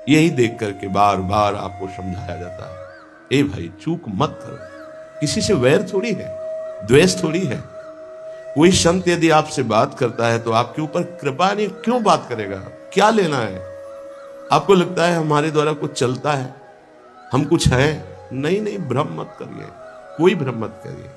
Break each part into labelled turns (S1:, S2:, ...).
S1: यही देख करके बार बार आपको समझाया जाता है, ए भाई चूक मत करो। किसी से वैर थोड़ी है, द्वेष थोड़ी है। कोई संत यदि आपसे बात करता है तो आपके ऊपर कृपा नहीं, क्यों बात करेगा? क्या लेना है? आपको लगता है हमारे द्वारा कुछ चलता है, हम कुछ हैं? नहीं नहीं, भ्रम मत करिए, कोई भ्रम मत करिए।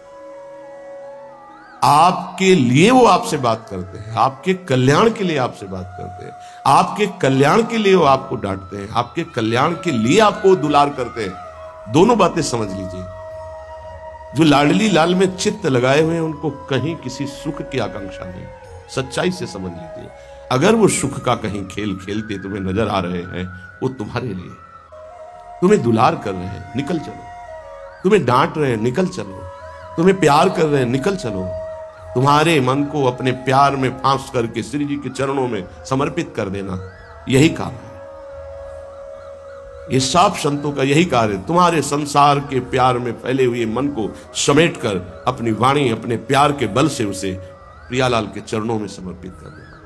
S1: आपके लिए वो आपसे बात करते हैं, आपके कल्याण के लिए आपसे बात करते हैं, आपके कल्याण के लिए वो आपको डांटते हैं, आपके कल्याण के लिए आपको दुलार करते हैं। दोनों बातें समझ लीजिए। जो लाडली लाल में चित्त लगाए हुए हैं उनको कहीं किसी सुख की आकांक्षा नहीं। सच्चाई से समझ लीजिए, अगर वो सुख का कहीं खेल खेलते तुम्हें नजर आ रहे हैं, वो तुम्हारे लिए, तुम्हें दुलार कर रहे हैं, निकल चलो। तुम्हें डांट रहे हैं, निकल चलो। तुम्हें प्यार कर रहे हैं, निकल चलो। तुम्हारे मन को अपने प्यार में फांस करके श्री जी के चरणों में समर्पित कर देना, यही काम है। ये सब संतों का यही कार्य है। तुम्हारे संसार के प्यार में फैले हुए मन को समेटकर अपनी वाणी, अपने प्यार के बल से उसे प्रियालाल के चरणों में समर्पित कर देना।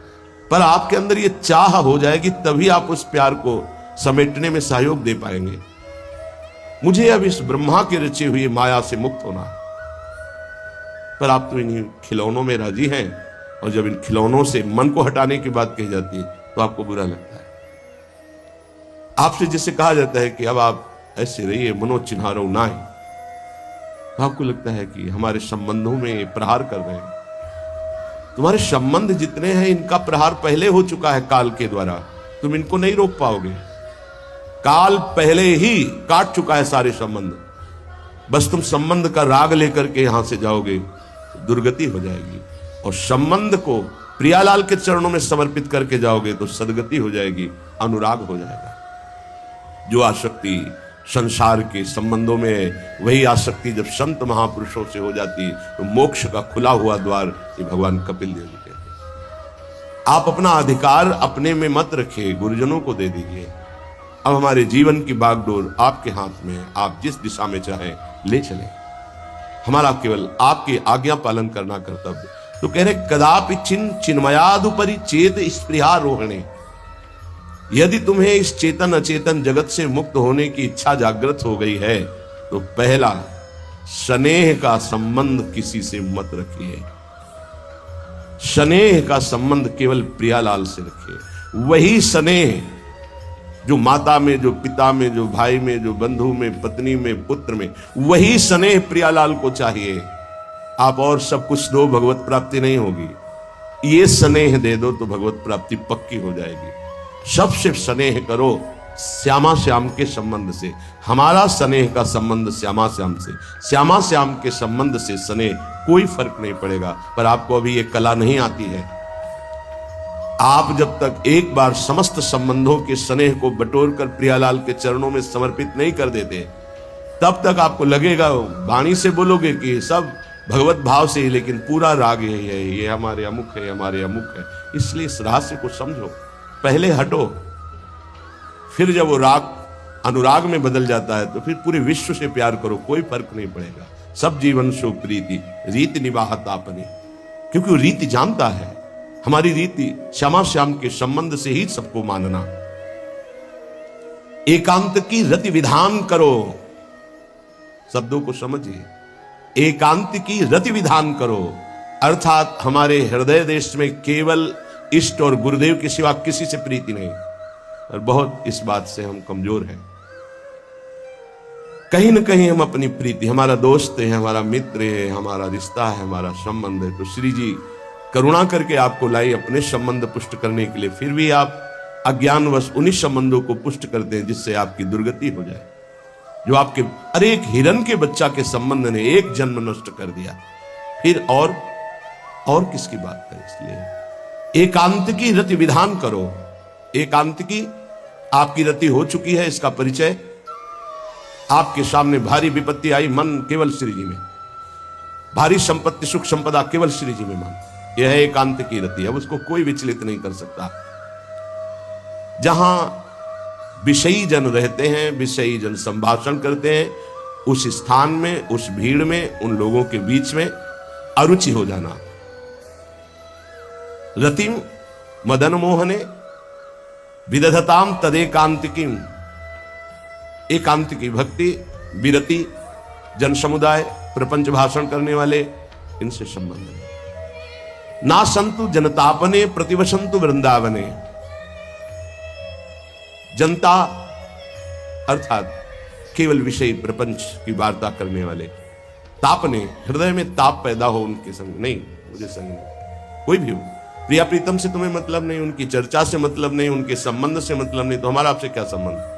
S1: पर आपके अंदर ये चाह हो जाएगी, तभी आप उस प्यार को समेटने में सहयोग दे पाएंगे। मुझे अब इस ब्रह्मा के रचे हुए माया से मुक्त होना है। पर आप तो इन खिलौनों में राजी हैं, और जब इन खिलौनों से मन को हटाने की बात कही जाती है तो आपको बुरा लगता है। आपसे जिसे कहा जाता है कि अब आप ऐसे रहिए, मनो चिन्हारो नाय, तो आपको लगता है कि हमारे संबंधों में प्रहार कर रहे हैं। तुम्हारे संबंध जितने हैं, इनका प्रहार पहले हो चुका है काल के द्वारा, तुम इनको नहीं रोक पाओगे। काल पहले ही काट चुका है सारे संबंध। बस तुम संबंध का राग लेकर के यहां से जाओगे, दुर्गति हो जाएगी। और संबंध को प्रियालाल के चरणों में समर्पित करके जाओगे तो सदगति हो जाएगी, अनुराग हो जाएगा। जो आसक्ति संसार के संबंधों में, वही आसक्ति जब संत महापुरुषों से हो जाती तो मोक्ष का खुला हुआ द्वार ये भगवान कपिल देव जी कहते हैं। आप अपना अधिकार अपने में मत रखिए, गुरुजनों को दे दीजिए। अब हमारे जीवन की बागडोर आपके हाथ में है, आप जिस दिशा में चाहें ले चलें। हमारा केवल आपकी आज्ञा पालन करना कर्तव्य। तो कह रहे कदापि चिन्मयादुपरि चेत स्पृहा रोहणे। यदि तुम्हें इस चेतन अचेतन जगत से मुक्त होने की इच्छा जागृत हो गई है तो पहला, स्नेह का संबंध किसी से मत रखिए। स्नेह का संबंध केवल प्रियालाल से रखिए। वही स्नेह जो माता में, जो पिता में, जो भाई में, जो बंधु में, पत्नी में, पुत्र में, वही स्नेह प्रियालाल को चाहिए। आप और सब कुछ दो, भगवत प्राप्ति नहीं होगी। ये स्नेह दे दो तो भगवत प्राप्ति पक्की हो जाएगी। सबसे स्नेह करो श्यामा श्याम के संबंध से। हमारा स्नेह का संबंध श्यामा श्याम से, श्यामा श्याम के संबंध से स्नेह कोई फर्क नहीं पड़ेगा। पर आपको अभी ये कला नहीं आती है। आप जब तक एक बार समस्त संबंधों के स्नेह को बटोर कर प्रियालाल के चरणों में समर्पित नहीं कर देते, तब तक आपको लगेगा, वाणी से बोलोगे कि सब भगवत भाव से ही, लेकिन पूरा राग यही है, ये हमारे अमुक है, हमारे अमुक है। इसलिए इस रहस्य को समझो, पहले हटो। फिर जब वो राग अनुराग में बदल जाता है तो फिर पूरे विश्व से प्यार करो, कोई फर्क नहीं पड़ेगा। सब जीवन सो प्रीति रीति निवाहत आपने, क्योंकि वो रीति जानता है। हमारी रीति श्यामा श्याम के संबंध से ही सबको मानना। एकांत की रति विधान करो, शब्दों को समझिए। एकांत की रति विधान करो, अर्थात हमारे हृदय देश में केवल इष्ट और गुरुदेव के सिवा किसी से प्रीति नहीं। और बहुत इस बात से हम कमजोर हैं। कहीं न कहीं हम अपनी प्रीति, हमारा दोस्त है, हमारा मित्र है, हमारा रिश्ता है, हमारा संबंध है, तो श्री जी करुणा करके आपको लाई अपने संबंध पुष्ट करने के लिए। फिर भी आप अज्ञानवश उन्हीं संबंधों को पुष्ट करते हैं जिससे आपकी दुर्गति हो जाए। जो आपके अरे एक हिरण के बच्चा के संबंध ने एक जन्म नष्ट कर दिया, फिर और किसकी बात करें। इसलिए एकांत की रति विधान करो। एकांत की आपकी रति हो चुकी है, इसका परिचय आपके सामने भारी विपत्ति आई, मन केवल श्री जी में, भारी संपत्ति सुख संपदा केवल श्री जी में मन, यह है एकांत की रति। अब उसको कोई विचलित नहीं कर सकता। जहां विषयी जन रहते हैं, विषयी जन संभाषण करते हैं, उस स्थान में, उस भीड़ में, उन लोगों के बीच में अरुचि हो जाना। रतिम मदन मोहने, विदधताम तदेकांतिकीम, एकांतिकी भक्ति, विरति, जन समुदाय, प्रपंच भाषण करने वाले, इनसे संबंध है। ना संतु जनतापने प्रतिवसंतु वृंदावने, जनता अर्थात केवल विषय प्रपंच की वार्ता करने वाले, तापने, हृदय में ताप पैदा हो उनके संग नहीं, मुझे संग नहीं, कोई भी हो, प्रिया प्रीतम से तुम्हें मतलब नहीं, उनकी चर्चा से मतलब नहीं, उनके संबंध से मतलब नहीं, तो हमारा आपसे क्या संबंध।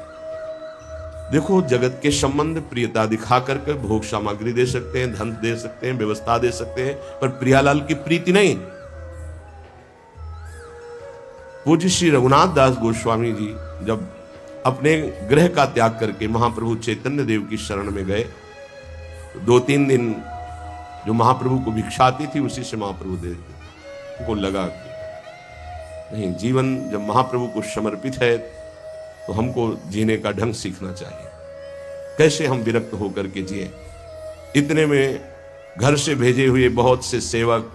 S1: देखो, जगत के संबंध प्रियता दिखा करके भोग सामग्री दे सकते हैं, धन दे सकते हैं, व्यवस्था दे सकते हैं, पर प्रियालाल की प्रीति नहीं। पूज्य श्री रघुनाथ दास गोस्वामी जी जब अपने गृह का त्याग करके महाप्रभु चैतन्य देव की शरण में गए, तो 2-3 दिन जो महाप्रभु को भिक्षा आती थी उसी से महाप्रभु दे देते। उनको लगा कि नहीं, जीवन जब महाप्रभु को समर्पित है तो हमको जीने का ढंग सीखना चाहिए, कैसे हम विरक्त होकर के जिए। इतने में घर से भेजे हुए बहुत से सेवक,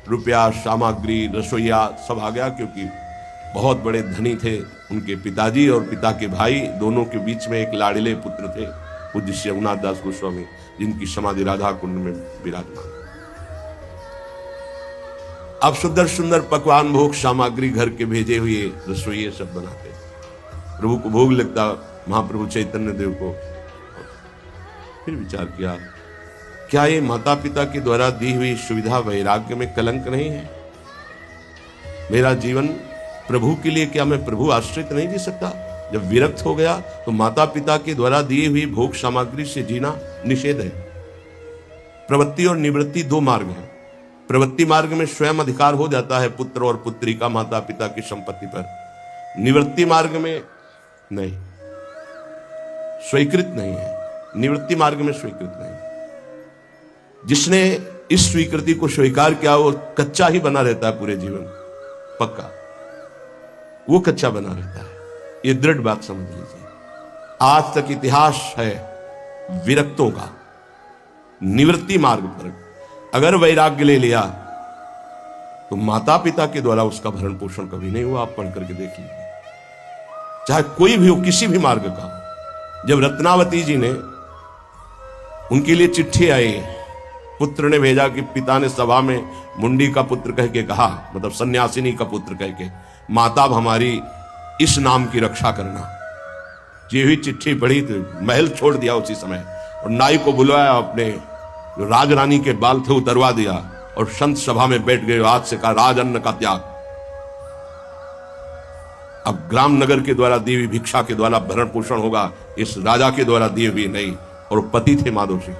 S1: रुपया, सामग्री, रसोईया सब आ गया, क्योंकि बहुत बड़े धनी थे उनके पिताजी और पिता के भाई, दोनों के बीच में एक लाड़िले पुत्र थे पूज्य श्री रघुनाथ दास गोस्वामी, जिनकी समाधि राधा कुंड में विराजमान। अब सुंदर सुंदर पकवान, भोग सामग्री घर के भेजे हुए रसोइये सब बनाते, प्रभु को भोग लगता, महाप्रभु चैतन्य देव को। फिर विचार किया, क्या ये माता पिता के द्वारा दी हुई सुविधा वैराग्य में कलंक नहीं है? मेरा जीवन प्रभु के लिए, क्या मैं प्रभु आश्रित नहीं जी सकता? जब विरक्त हो गया तो माता पिता के द्वारा दी हुई भोग सामग्री से जीना निषेध है। प्रवृत्ति और निवृत्ति 2 मार्ग हैं। प्रवृत्ति मार्ग में स्वयं अधिकार हो जाता है पुत्र और पुत्री का माता पिता की संपत्ति पर, निवृत्ति मार्ग में नहीं, स्वीकृत नहीं है। निवृत्ति मार्ग में स्वीकृत नहीं। जिसने इस स्वीकृति को स्वीकार किया वो कच्चा ही बना रहता है पूरे जीवन, पक्का वो कच्चा बना रहता है। ये दृढ़ बात समझ लीजिए। आज तक इतिहास है विरक्तों का। निवृत्ति मार्ग पर अगर वैराग्य ले लिया तो माता पिता के द्वारा उसका भरण पोषण कभी नहीं हुआ। आप पढ़ करके देख लीजिए, चाहे कोई भी हो, किसी भी मार्ग का। जब रत्नावती जी ने, उनके लिए चिट्ठी आई, पुत्र ने भेजा कि पिता ने सभा में मुंडी का पुत्र कह के कहा, मतलब सन्यासिनी का पुत्र कह के, माता हमारी इस नाम की रक्षा करना। ये हुई चिट्ठी पढ़ी तो महल छोड़ दिया उसी समय, और नाई को बुलवाया, अपने जो राजरानी के बाल थे उतरवा दिया, और संत सभा में बैठ गए। आज से कहा राजअन्न का त्याग। अब ग्राम नगर के द्वारा दी हुई भिक्षा के द्वारा भरण पोषण होगा, इस राजा के द्वारा दिए हुए नहीं। और पति थे माधव सिंह।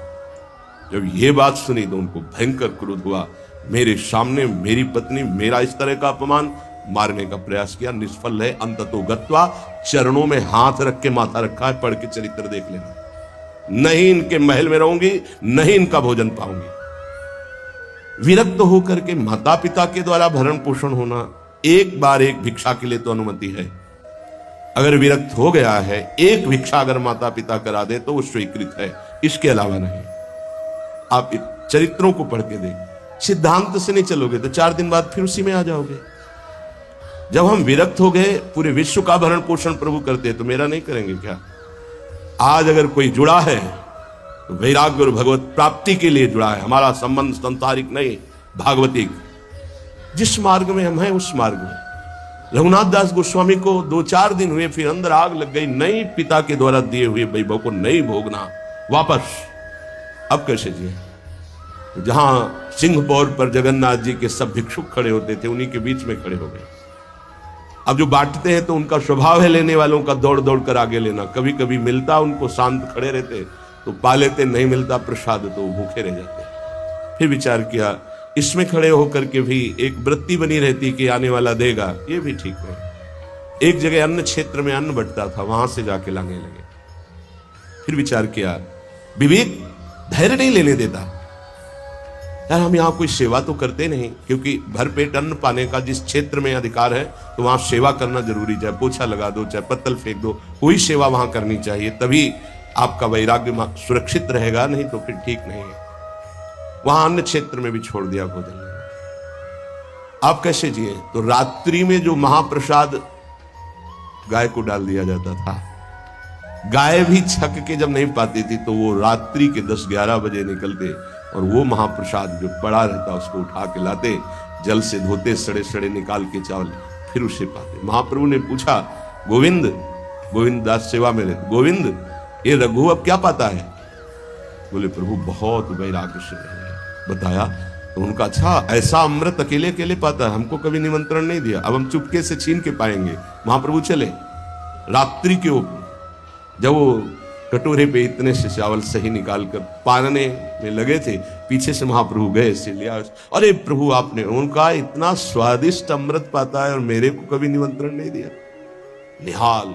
S1: जब ये बात सुनी तो उनको भयंकर क्रोध हुआ। मेरे सामने मेरी पत्नी, मेरा इस तरह का अपमान, मारने का प्रयास किया, निष्फल है। अंततो गत्वा, चरणों में हाथ रख के माथा रखा है, पढ़ के चरित्र देख लेना। नहीं इनके महल में रहूंगी, नहीं इनका भोजन पाऊंगी। विरक्त होकर के माता पिता के द्वारा भरण पोषण होना, एक बार एक भिक्षा के लिए तो अनुमति है। अगर विरक्त हो गया है, एक भिक्षा अगर माता पिता करा दे तो वो स्वीकृत है, इसके अलावा नहीं। आप चरित्रों को पढ़ के देख, सिद्धांत से नहीं चलोगे तो 4 दिन बाद फिर उसी में आ जाओगे। जब हम विरक्त हो गए, पूरे विश्व का भरण पोषण प्रभु करते, तो मेरा नहीं करेंगे क्या? आज अगर कोई जुड़ा है तो वैराग्य और भगवत प्राप्ति के लिए जुड़ा है। हमारा संबंध संसारिक नहीं, भागवतिक। जिस मार्ग में हम हैं उस मार्ग में। रघुनाथ दास गोस्वामी को 2-4 दिन हुए, फिर अंदर आग लग गई। नहीं, पिता के द्वारा दिए हुए वैभव को नहीं भोगना, वापस। अब कैसे जिए? जहां सिंहपौर पर जगन्नाथ जी के सब भिक्षुक खड़े होते थे, उन्हीं के बीच में खड़े हो गए। अब जो बांटते हैं तो उनका स्वभाव है लेने वालों का दौड़ दौड़ कर आगे लेना। कभी कभी मिलता, उनको शांत खड़े रहते तो पा लेते, नहीं मिलता प्रसाद तो भूखे रह जाते। फिर विचार किया, इसमें खड़े होकर के भी एक वृत्ति बनी रहती कि आने वाला देगा, ये भी ठीक नहीं। एक जगह अन्न क्षेत्र में अन्न बंटता था, वहां से जाके लाने लगे। फिर विचार किया, विवेक धैर्य नहीं लेने देता। यार हम यहाँ कोई सेवा तो करते नहीं, क्योंकि भरपेट अन्न पाने का जिस क्षेत्र में अधिकार है तो वहां सेवा करना जरूरी। चाहे पोछा लगा दो, चाहे पत्तल फेंक दो, कोई सेवा वहां करनी चाहिए, तभी आपका वैराग्य सुरक्षित रहेगा, नहीं तो फिर ठीक नहीं है। वहां अन्य क्षेत्र में भी छोड़ दिया भोजन। आप कैसे जिए? तो रात्रि में जो महाप्रसाद गाय को डाल दिया जाता था। गाय भी छक के जब नहीं पाती थी तो वो रात्रि के 10-11 बजे निकलते और वो महाप्रसाद जो पड़ा रहता उसको उठा के लाते, जल से धोते, सड़े सड़े निकाल के चावल, फिर उसे पाते। महाप्रभु ने पूछा, गोविंद दास सेवा में रहते, गोविंद ये रघु अब क्या पाता है? बोले प्रभु बहुत वैराग्य से है। बताया तो उनका, अच्छा ऐसा अमृत अकेले अकेले पाता है, हमको कभी निमंत्रण नहीं दिया, अब हम चुपके से छीन के पाएंगे। महाप्रभु चले रात्रि के ऊपर, जब वो कटोरे पे इतने से चावल सही निकाल कर पारने में लगे थे, पीछे से महाप्रभु गए से लिया। अरे प्रभु आपने, उनका इतना स्वादिष्ट अमृत पाता है और मेरे को कभी निमंत्रण नहीं दिया। निहाल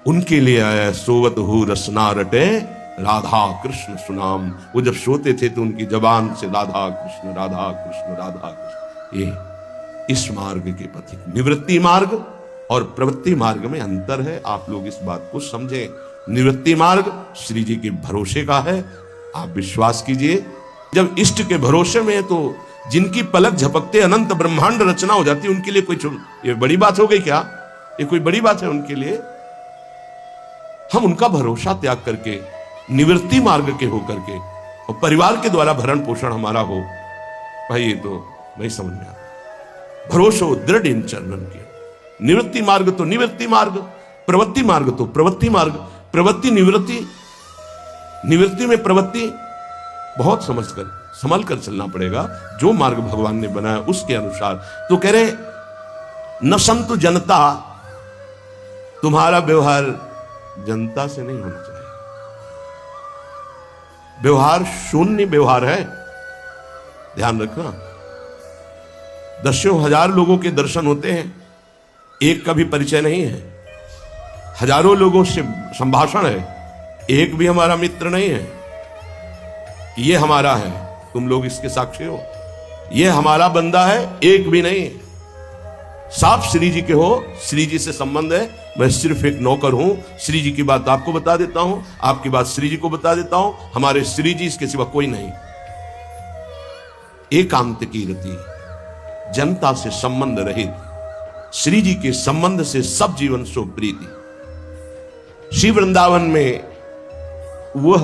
S1: उनके लिए आया, सोवत हु रसना रटे राधा कृष्ण सुनाम। वो जब सोते थे तो उनकी जबान से राधा कृष्ण राधा कृष्ण राधा कृष्ण। ये इस मार्ग के पथिक, निवृत्ति मार्ग और प्रवृत्ति मार्ग में अंतर है, आप लोग इस बात को समझें। निवृत्ति मार्ग श्री जी के भरोसे का है, आप विश्वास कीजिए। जब इष्ट के भरोसे में है तो जिनकी पलक झपकते अनंत ब्रह्मांड रचना हो जाती है, उनके लिए कोई ये बड़ी बात हो गई क्या? ये कोई बड़ी बात है उनके लिए? हम उनका भरोसा त्याग करके निवृत्ति मार्ग के होकर के और परिवार के द्वारा भरण पोषण हमारा हो, भाई ये तो नहीं समझ में आता। भरोसो दृढ़ इन चरणन के। निवृत्ति मार्ग तो निवृत्ति मार्ग, प्रवृत्ति मार्ग तो प्रवृत्ति मार्ग। प्रवृत्ति निवृत्ति, निवृत्ति में प्रवृत्ति बहुत समझकर संभल कर चलना पड़ेगा। जो मार्ग भगवान ने बनाया उसके अनुसार। तो कह रहे न संतु जनता, तुम्हारा व्यवहार जनता से नहीं होना चाहिए। व्यवहार शून्य व्यवहार है, ध्यान रखना। दसियों हजार लोगों के दर्शन होते हैं, एक का भी परिचय नहीं है। हजारों लोगों से संभाषण है, एक भी हमारा मित्र नहीं है। ये हमारा है, तुम लोग इसके साक्षी हो। ये हमारा बंदा है, एक भी नहीं है। साफ श्री जी के हो, श्री जी से संबंध है। मैं सिर्फ एक नौकर हूं, श्री जी की बात आपको बता देता हूं, आपकी बात श्री जी को बता देता हूं। हमारे श्री जी इसके सिवा कोई नहीं। एकांत की रति, जनता से संबंध रहित, श्री जी के संबंध से सब जीवन सो प्रीति। श्री वृंदावन में वह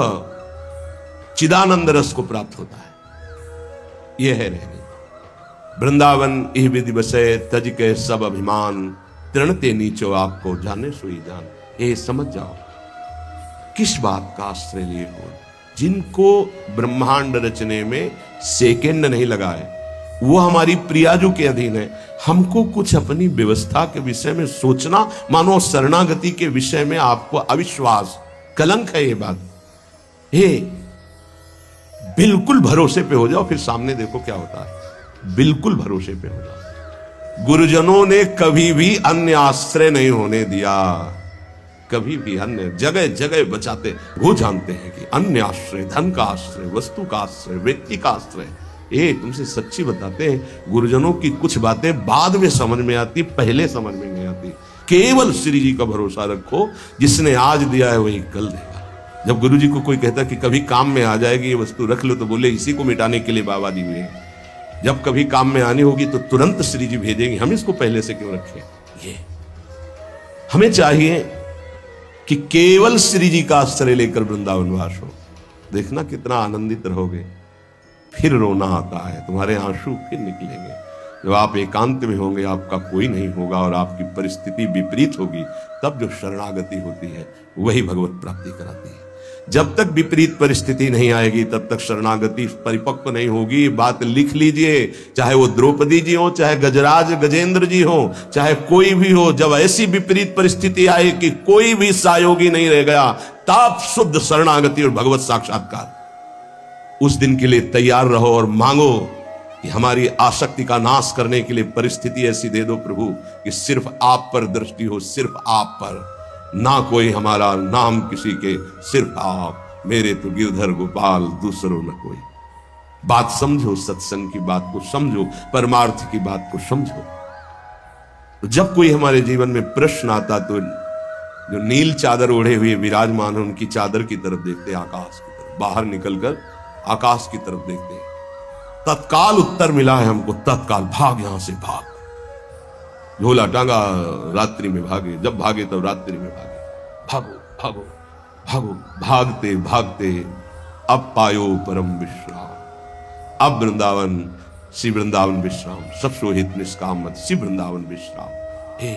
S1: चिदानंद रस को प्राप्त होता है। यह है रहने। वृंदावन इह विधि बसे, तज के सब अभिमान, तृणते नीचो आपको जाने सोई जान। ये समझ जाओ किस बात का आश्रय लिए हो। जिनको ब्रह्मांड रचने में सेकेंड नहीं लगाए, वो हमारी प्रियाजू के अधीन है। हमको कुछ अपनी व्यवस्था के विषय में सोचना, मानो शरणागति के विषय में आपको अविश्वास, कलंक है ये बात। हे बिल्कुल भरोसे पे हो जाओ, फिर सामने देखो क्या होता है। बिल्कुल भरोसे पे हो जाओ। गुरुजनों ने कभी भी अन्य आश्रय नहीं होने दिया, कभी भी अन्य जगह जगह बचाते। वो जानते हैं कि अन्य आश्रय, धन का आश्रय, वस्तु का आश्रय, व्यक्ति का आश्रय, ये तुमसे सच्ची बताते हैं। गुरुजनों की कुछ बातें बाद में समझ में आती, पहले समझ में नहीं आती। केवल श्री जी का भरोसा रखो, जिसने आज दिया है वही कल देगा। जब गुरु जी को कोई कहता कि कभी काम में आ जाएगी ये वस्तु, रख लो, तो बोले इसी को मिटाने के लिए बाबा दी हुए हैं। जब कभी काम में आनी होगी तो तुरंत श्री जी भेजेंगे, हम इसको पहले से क्यों रखें। ये हमें चाहिए कि केवल श्री जी का आश्रय लेकर वृंदावन वास हो। देखना कितना आनंदित रहोगे। फिर रोना आता है, तुम्हारे आंसू फिर निकलेंगे। जब आप एकांत में होंगे, आपका कोई नहीं होगा और आपकी परिस्थिति विपरीत होगी, तब जो शरणागति होती है वही भगवत प्राप्ति कराती है। जब तक विपरीत परिस्थिति नहीं आएगी तब तक शरणागति परिपक्व नहीं होगी। बात लिख लीजिए, चाहे वो द्रौपदी जी हो, चाहे गजराज गजेंद्र जी हो, चाहे कोई भी हो। जब ऐसी विपरीत परिस्थिति आए कि कोई भी सहयोगी नहीं रह गया, तब शुद्ध शरणागति और भगवत साक्षात्कार। उस दिन के लिए तैयार रहो और मांगो कि हमारी आसक्ति का नाश करने के लिए परिस्थिति ऐसी दे दो प्रभु कि सिर्फ आप पर दृष्टि हो, सिर्फ आप पर, ना कोई हमारा, ना हम किसी के, सिर्फ आप। मेरे तो गिरधर गोपाल, दूसरों न कोई। बात समझो, सत्संग की बात को समझो, परमार्थ की बात को समझो। तो जब कोई हमारे जीवन में प्रश्न आता तो जो नील चादर ओढ़े हुए विराजमान है, उनकी चादर की तरफ देखते, आकाश की तरफ। बाहर निकलकर आकाश की तरफ देखते, तत्काल उत्तर मिला है हमको, तत्काल भाग, यहां से भाग। झोला टांगा, रात्रि में भागे, जब भागे तब रात्रि में भागे, भागो भागो भागो, भागते भागते अब पायो परम विश्राम। अब वृंदावन, श्री वृंदावन विश्राम, सब शोहित निष्काम मत, श्री वृंदावन विश्राम। हे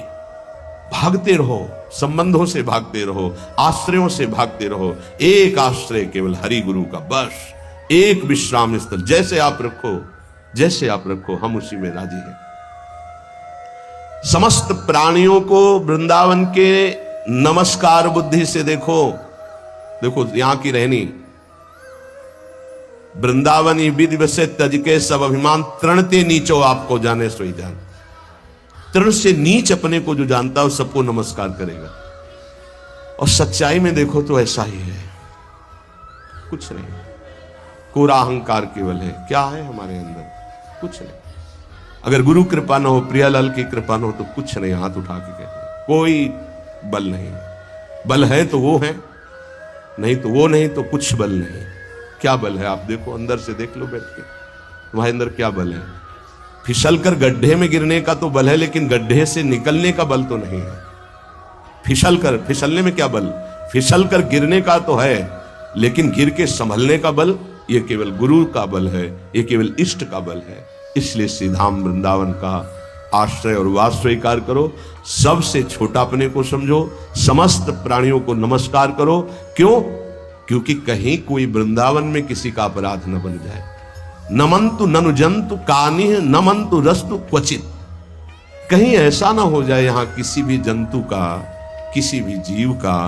S1: भागते रहो, संबंधों से भागते रहो, आश्रयों से भागते रहो। एक आश्रय केवल हरि गुरु का, बस एक विश्राम स्थल। जैसे आप रखो, जैसे आप रखो, हम उसी में राजी हैं। समस्त प्राणियों को वृंदावन के नमस्कार बुद्धि से देखो। देखो यहां की रहनी, वृंदावनी विधि वसे तज के सब अभिमान, तृणते नीचो आपको जाने सोई जान। तृण से नीच अपने को जो जानता है सबको नमस्कार करेगा। और सच्चाई में देखो तो ऐसा ही है, कुछ नहीं, कोरा अहंकार केवल है। क्या है हमारे अंदर? कुछ नहीं। अगर गुरु कृपा न हो, प्रियालाल की कृपा न हो, तो कुछ नहीं। हाथ उठा के कहते हैं, कोई बल नहीं। बल है तो वो है, नहीं तो वो नहीं, तो कुछ बल नहीं। क्या बल है? आप देखो, अंदर से देख लो बैठ के, तुम्हारे अंदर क्या बल है। फिसल कर गड्ढे में गिरने का तो बल है, लेकिन गड्ढे से निकलने का बल तो नहीं है। फिसलने में क्या बल? फिसल कर गिरने का तो है, लेकिन गिर के संभलने का बल, ये केवल गुरु का बल है, ये केवल इष्ट का बल है। इसलिए श्री धाम वृंदावन का आश्रय और वास स्वीकार करो। सबसे छोटा अपने को समझो, समस्त प्राणियों को नमस्कार करो। क्यों? क्योंकि कहीं कोई वृंदावन में किसी का अपराध न बन जाए। नमंतु ननु जंतु कानिह नमंतु रस्तु क्वचित। कहीं ऐसा ना हो जाए यहां किसी भी जंतु का, किसी भी जीव का,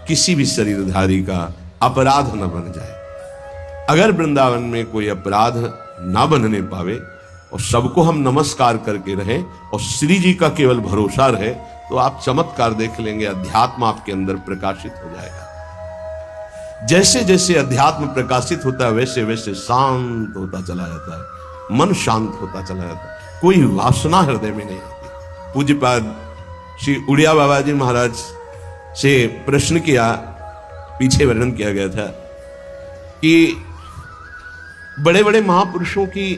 S1: किसी भी शरीरधारी का अपराध न बन जाए। अगर वृंदावन में कोई अपराध ना बनने पावे और सबको हम नमस्कार करके रहें और श्री जी का केवल भरोसा रहे, तो आप चमत्कार देख लेंगे। अध्यात्म आपके अंदर प्रकाशित हो जाएगा। जैसे जैसे अध्यात्म प्रकाशित होता है, वैसे वैसे शांत होता चला जाता है, मन शांत होता चला जाता है, कोई वासना हृदय में नहीं आती। पूज्यपाद श्री उड़िया बाबा जी महाराज से प्रश्न किया, पीछे वर्णन किया गया था कि बड़े बड़े महापुरुषों की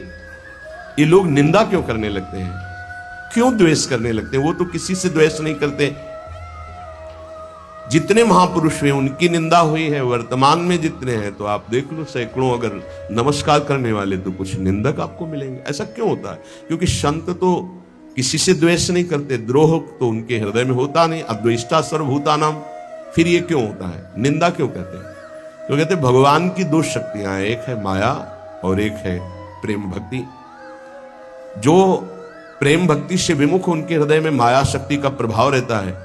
S1: ये लोग निंदा क्यों करने लगते हैं, क्यों द्वेष करने लगते हैं? वो तो किसी से द्वेष नहीं करते। जितने महापुरुष हुए उनकी निंदा हुई है, वर्तमान में जितने हैं तो आप देख लो, सैकड़ों अगर नमस्कार करने वाले तो कुछ निंदक आपको मिलेंगे। ऐसा क्यों होता है? क्योंकि संत तो किसी से द्वेष नहीं करते, द्रोह तो उनके हृदय में होता नहीं। अद्वेष्टा सर्वभूतानाम। फिर ये क्यों होता है? निंदा क्यों कहते हैं? तो कहते भगवान की दो शक्तियां हैं, एक है माया और एक है प्रेम भक्ति। जो प्रेम भक्ति से विमुख, उनके हृदय में माया शक्ति का प्रभाव रहता है।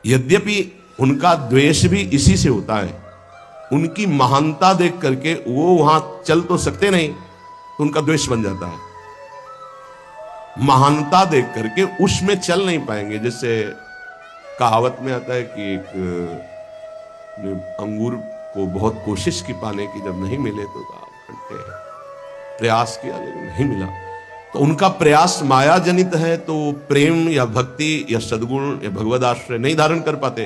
S1: यद्यपि उनका द्वेष भी इसी से होता है। उनकी महानता देख करके वो वहां चल तो सकते नहीं, तो उनका द्वेष बन जाता है। महानता देख करके उसमें चल नहीं पाएंगे। जैसे कहावत में आता है कि एक अंगूर को बहुत कोशिश की पाने की, जब नहीं मिले तो प्रयास किया लेकिन नहीं मिला। तो उनका प्रयास माया जनित है, तो प्रेम या भक्ति या सद्गुण या भगवद आश्रय नहीं धारण कर पाते,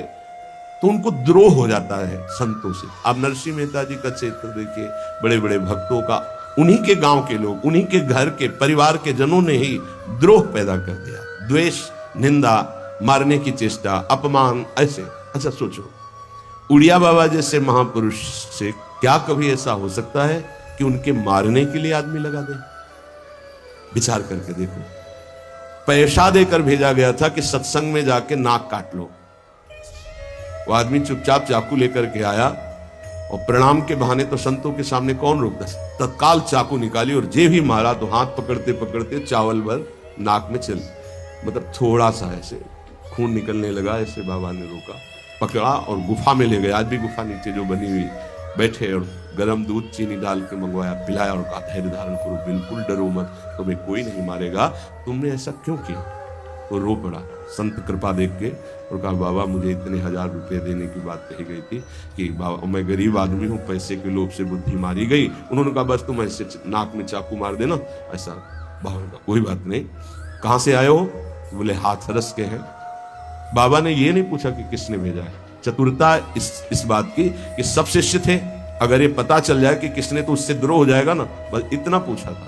S1: तो उनको द्रोह हो जाता है संतों से। आप नरसिंह मेहता जी का क्षेत्र देखिए, बड़े बड़े भक्तों का, उन्हीं के गांव के लोग, उन्हीं के घर के परिवार के जनों ने ही द्रोह पैदा कर दिया। द्वेष, निंदा, मारने की चेष्टा, अपमान, ऐसे। अच्छा सोचो, उड़िया बाबा जैसे महापुरुष से क्या कभी ऐसा हो सकता है कि उनके मारने के लिए आदमी लगा दे? विचार करके देखो। पैसा देकर भेजा गया था कि सत्संग में जाके नाक काट लो। वो आदमी चुपचाप चाकू लेकर के आया और प्रणाम के बहाने तो संतों के सामने कौन रोकता? तत्काल चाकू निकाली और जे भी मारा तो हाथ पकड़ते पकड़ते चावल भर नाक में चल, मतलब थोड़ा सा ऐसे खून निकलने लगा। ऐसे बाबा ने रोका, पकड़ा और गुफा में ले गए। आज भी गुफा नीचे जो बनी हुई, बैठे और गर्म दूध चीनी डाल के मंगवाया, पिलाया और कहा धैर्य धारण करो, बिल्कुल डरो मत, तुम्हें कोई नहीं मारेगा, तुमने ऐसा क्यों किया? वो रो पड़ा संत कृपा देख के और कहा बाबा मुझे इतने 1000 रुपए देने की बात कही गई थी कि बाबा मैं गरीब आदमी हूँ, पैसे के लोभ से बुद्धि मारी गई। उन्होंने कहा बस तुम ऐसे नाक में चाकू मार देना। ऐसा बाबा ने कहा कोई बात नहीं। कहाँ से आए हो? बोले हाथरस के हैं। बाबा ने ये नहीं पूछा कि किसने भेजा है। चतुरता इस बात की कि सब शिष्य थे, अगर ये पता चल जाए कि किसने तो उससे द्रोह हो जाएगा ना, बस इतना पूछा था।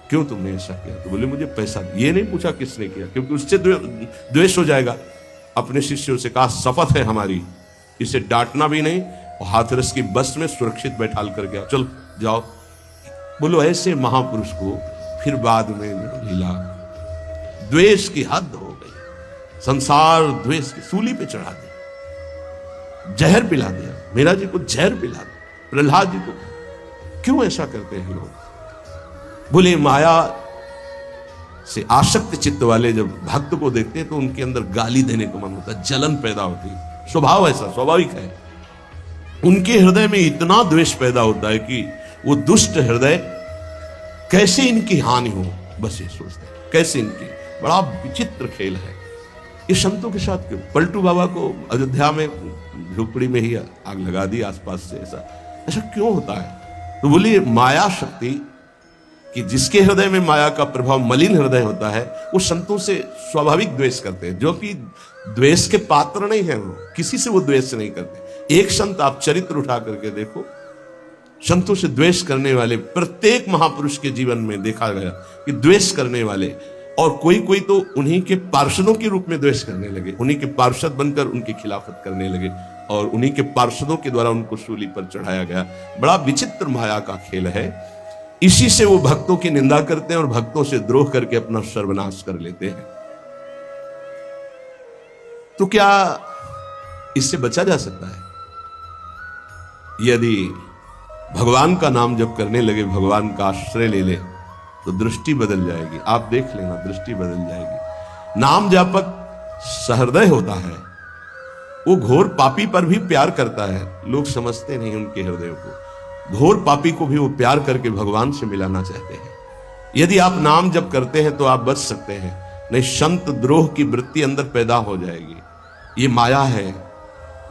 S1: क्यों तुमने ऐसा किया? तो बोले मुझे पैसा, ये नहीं पूछा किसने किया, क्योंकि उससे द्वेष हो जाएगा। अपने शिष्यों से कहा शपथ है हमारी, इसे डांटना भी नहीं, और हाथरस की बस में सुरक्षित बैठाल कर गया, चल जाओ। बोलो ऐसे महापुरुष को फिर बाद में मिला, द्वेष की हद हो गई, संसार द्वेष की सूली पे चढ़ा दिया, जहर पिला दिया, मीरा जी को जहर पिला दिया, प्रहलाद जी को। क्यों ऐसा करते हैं लोग? बोले माया से आसक्त चित्त वाले जब भक्त को देखते हैं तो उनके अंदर गाली देने का मन होता है, जलन पैदा होती है, स्वभाव ऐसा स्वाभाविक है। उनके हृदय में इतना द्वेष पैदा होता है कि वो दुष्ट हृदय कैसे इनकी हानि हो, बस ये सोचते हैं कैसे इनकी। बड़ा विचित्र खेल है ये संतों के साथ। क्यों? पलटू बाबा को अयोध्या में झोपड़ी में ही आग लगा दी आसपास से, ऐसा क्यों होता है? तो बोलिए माया शक्ति कि जिसके हृदय में माया का प्रभाव, मलिन हृदय होता है, वो संतों से स्वाभाविक द्वेष करते हैं, जो कि द्वेष के पात्र नहीं है। वो किसी से वो द्वेष नहीं करते। एक संत आप चरित्र उठा करके देखो, संतों से द्वेष करने वाले प्रत्येक महापुरुष के जीवन में देखा गया कि द्वेष करने वाले, और कोई कोई तो उन्हीं के पार्षदों के रूप में द्वेष करने लगे, उन्हीं के पार्षद बनकर उनकी खिलाफत करने लगे, और उन्हीं के पार्षदों के द्वारा उनको सूली पर चढ़ाया गया। बड़ा विचित्र माया का खेल है। इसी से वो भक्तों की निंदा करते हैं और भक्तों से द्रोह करके अपना सर्वनाश कर लेते हैं। तो क्या इससे बचा जा सकता है? यदि भगवान का नाम जप करने लगे, भगवान का आश्रय ले ले, तो दृष्टि बदल जाएगी। आप देख लेना, दृष्टि बदल जाएगी। नाम जापक सहृदय होता है, वो घोर पापी पर भी प्यार करता है। लोग समझते नहीं उनके हृदय को। घोर पापी को भी वो प्यार करके भगवान से मिलाना चाहते हैं। यदि आप नाम जप करते हैं तो आप बच सकते हैं, नहीं संत द्रोह की वृत्ति अंदर पैदा हो जाएगी। ये माया है।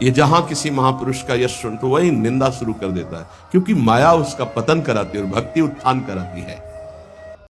S1: ये जहां किसी महापुरुष का यश सुन तो वही निंदा शुरू कर देता है, क्योंकि माया उसका पतन कराती है और भक्ति उत्थान कराती है।